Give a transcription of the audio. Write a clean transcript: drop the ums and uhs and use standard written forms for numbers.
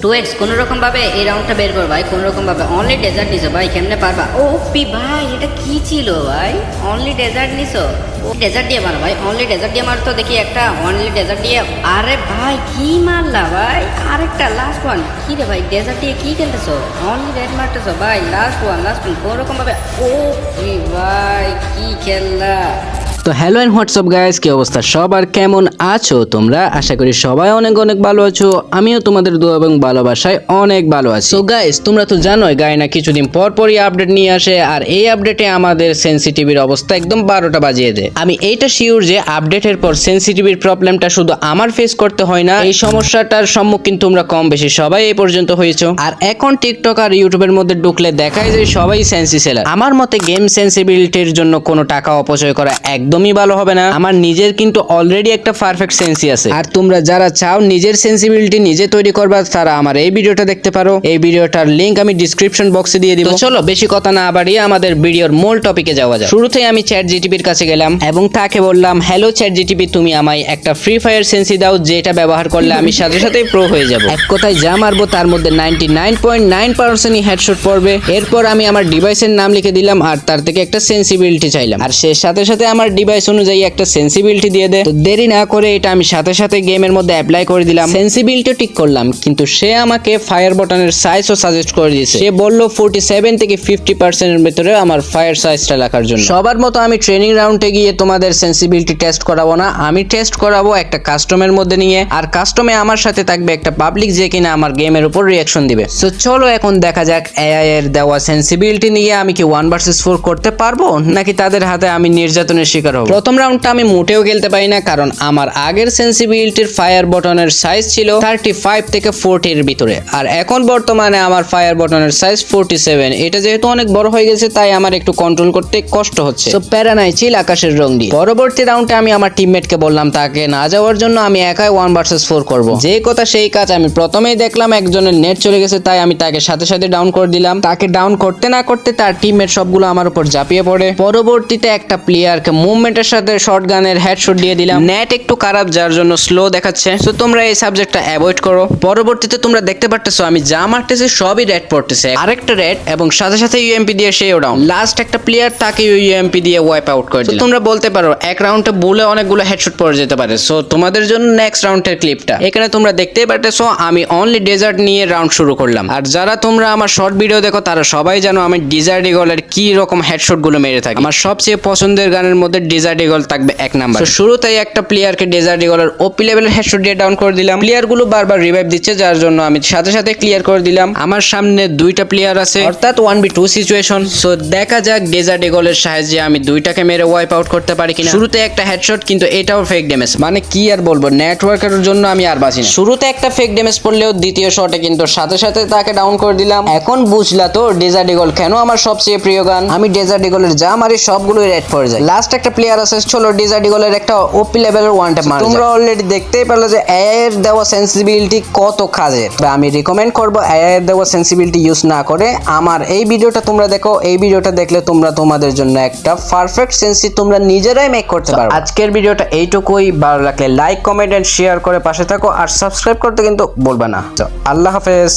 2x কোনো রকম ভাবে এই রাউন্ডটা বের কর ভাই, কোনো রকম ভাবে। অনলি ডেজার্ট নিছো ভাই, কেমনে পারবা? ও পি ভাই, এটা কি ছিল ভাই? অনলি ডেজার্ট নিছো? ও ডেজার্ট দিয়ে মারো ভাই, অনলি ডেজার্ট দিয়ে মারতো দেখি একটা। অনলি ডেজার্ট দিয়ে, আরে ভাই কি মারলা ভাই? আরেকটা লাস্ট ওয়ান। কি রে ভাই, ডেজার্ট দিয়ে কি খেলতেছো? অনলি রেড মারতেছো ভাই, লাস্ট ওয়ান কোনো রকম ভাবে। ও পি ভাই, কি খেললা? তো হ্যালো এন্ড হোয়াটসঅ্যাপ গাইস, কি অবস্থা সবার, কেমন আছো তোমরা? আশা করি সবাই অনেক অনেক ভালো আছো। আমিও তোমাদের দোয়া এবং ভালোবাসায় অনেক ভালো আছি। সো গাইস, তোমরা তো জানোই গায়না কিছুদিন পর পরই আপডেট নিয়ে আসে, আর এই আপডেটে আমাদের সেনসিটিভির অবস্থা একদম 12টা বাজিয়ে দেয়। আমি এইটা শিওর যে আপডেটের পর সেনসিটিভির প্রবলেমটা শুধু আমার ফেস করতে হয় না, এই সমস্যাটার সম্মুখীন তোমরা কম বেশি সবাই এই পর্যন্ত হয়েছো। আর এখন টিকটক আর ইউটিউবের মধ্যে ঢুকলে দেখায় যে সবাই সেন্সি সেলার। আমার মতে গেম সেন্সিবিলিটির জন্য কোনো টাকা অপচয় করা একদমই ভালো হবে না। আমার নিজের কিন্তু অলরেডি একটা পারফেক্ট সেন্সি আছে, আর তোমরা যারা চাও নিজের সেন্সিবিলিটি নিজে তৈরি করবা, তারা আমার এই ভিডিওটা দেখতে পারো। এই ভিডিওটার লিংক আমি ডিসক্রিপশন বক্সে দিয়ে দিব। চলো বেশি কথা না বাড়িয়ে আমাদের ভিডিওর মূল টপিকে যাওয়া যাক। শুরুতেই আমি চ্যাট জিটিপির কাছে গেলাম এবং তাকে বললাম, হ্যালো চ্যাট জিটিপি, তুমি আমায় একটা ফ্রি ফায়ার সেন্সি দাও যেটা ব্যবহার করলে আমি সাথে সাথেই প্রো হয়ে যাব। এক কথায় যা মারবো তার মধ্যে 99.9%ই হেডশট পড়বে। এরপর আমি আমার ডিভাইসের নাম লিখে দিলাম আর তার থেকে একটা সেন্সিবিলিটি চাইলাম, আর সে সাথে সাথে আমার ডিভাইস অনুযায়ী একটা সেন্সিবিলিটি দিয়ে দেয়। তো দেরি না করে এটা আমি সাথে সাথে গেমের মধ্যে অ্যাপ্লাই করে দিলাম। সেন্সিবিলিটি ঠিক করলাম, কিন্তু সে আমাকে ফায়ার বাটনের সাইজও সাজেস্ট করে দিয়েছে। সে বলল 47 থেকে 50% এর ভিতরে আমার ফায়ার সাইজটা রাখার জন্য। সবার মতো আমি ট্রেনিং রাউন্ডে গিয়ে তোমাদের সেন্সিবিলিটি টেস্ট করাবো না, আমি টেস্ট করাবো একটা কাস্টমের মধ্যে নিয়ে, আর কাস্টমে আমার সাথে থাকবে একটা পাবলিক যে কিনা আমার গেমের উপর রিঅ্যাকশন দিবে। সো চলো এখন দেখা যাক এআই এর দেওয়া সেন্সিবিলিটি নিয়ে আমি কি 1 vs 4 করতে পারবো, নাকি তাদের হাতে আমি নির্যাতনের শিকার হব। প্রথম রাউন্ডটা আমি মোটেও খেলতে পারি না, কারণ আমার আগের সেন্সিবিলিটির ফায়ার বাটনের সাইজ ছিল 35 থেকে 40 এর ভিতরে, আর এখন বর্তমানে আমার ফায়ার বাটনের সাইজ 47। এটা যেহেতু অনেক বড় হয়ে গেছে, তাই আমার একটু কন্ট্রোল করতে কষ্ট হচ্ছে। তো প্যারা নাই, চিল আকাশের রং দিয়ে। পরবর্তী রাউন্ডে আমি আমার টিমমেটকে বললাম তাকে না যাওয়ার জন্য, আমি একাই 1 vs 4 করব। যে কথা সেই কাজ। আমি প্রথমেই দেখলাম একজনের নেট চলে গেছে, তাই আমি তাকে সাথে সাথে ডাউন করে দিলাম। তাকে ডাউন করতে না করতে তার টিমমেট সবগুলো আমার উপর ঝাঁপিয়ে পড়ে। পরবর্তীতে একটা প্লেয়ারকে মুভমেন্টের সাথে শটগানের হেডশট দিয়ে দিলাম। নেট একটু খারাপ, যার জন্য স্লো দেখাচ্ছে। তো তোমরা এই সাবজেক্টটা অ্যাভয়েড করো। পরবর্তীতে তোমরা দেখতে পারতেছো আমি যা মারতেছি সবই রেড পড়তেছে, আরেকটা রেড, এবং সাথে সাথে ইউএমপি দিয়ে সেও ডাউন। লাস্ট একটা প্লেয়ার, তাকে ইউএমপি দিয়ে ওয়াইপ আউট করে দিলাম। তোমরা বলতে পারো এক রাউন্ডে বলে অনেকগুলো হেডশট পড়ে যেতে পারে। সো তোমাদের জন্য নেক্সট রাউন্ডের ক্লিপটা এখানে তোমরা দেখতেই পারতেছো। আমি অনলি ডেজার্ট নিয়ে রাউন্ড শুরু করলাম, আর যারা তোমরা আমার শর্ট ভিডিও দেখো তারা সবাই জানো আমি ডেজার্ট ইগলের কি রকম হেডশট গুলো মেরে থাকি। আমার সবচেয়ে পছন্দের গানের মধ্যে ডেজার্ট ইগল থাকবে এক নাম্বার। শুরুতেই একটা প্লেয়ারকে ডেজার্ট ইগলের ওপি লেভেলের হেডশট দিয়ে ডাউন করে দিলাম। প্লেয়ার গুলো বারবার রিভাইভ দিচ্ছে, যার জন্য আমি সাথে সাথে ক্লিয়ার করে দিলাম। আমার সামনে দুইটা প্লেয়ার আছে, অর্থাৎ 1v2 সিচুয়েশন। সো দেখা যাক ডেজার্ট ইগলের সাহায্যে আমি দুইটাকে মেরে ওয়াইপ আউট করতে পারি কিনা। শুরুতে একটা হেডশট, কিন্তু এটাও ফেক ড্যামেজ। মানে কি আর বলবো, নেটওয়ার্কের জন্য আমি আর বাঁচি না। শুরুতে একটা ফেক ড্যামেজ পড়লেও দ্বিতীয় শটে কিন্তু সাথে সাথে তাকে ডাউন করে দিলাম। এখন বুঝলা তো ডেজার্ট ইগল কেন আমার সবচেয়ে প্রিয় গান। আমি ডেজার্ট ইগলের যা মারি সবগুলোই রেড পড়ে যায়। লাস্ট একটা প্লেয়ার আছে, চলো ডেজার্ট ইগলের একটা ওপি লেভেলের ওয়ান ট্যাপ মারি। তোমরা অলরেডি দেখতেই পারলে যে এআই এর দেওয়া সেন্সিবিলিটি কত কাজের। আমি রিকমেন্ড করব এআই এর দেওয়া সেন্সিবিলিটি ইউজ না করে আমার এই ভিডিওটা তোমরা দেখো। এই ভিডিওটা দেখলে তোমরা তোমাদের জন্য একটা পারফেক্ট সেন্সি তোমরা নিজেরাই মেক করতে পারো। আজকের ভিডিওটা এইটুকুই। ভালো লাগলে লাইক, কমেন্ট এন্ড শেয়ার করে পাশে থাকো, আর সাবস্ক্রাইব করতে কিন্তু বলবা না। আল্লাহ হাফেজ।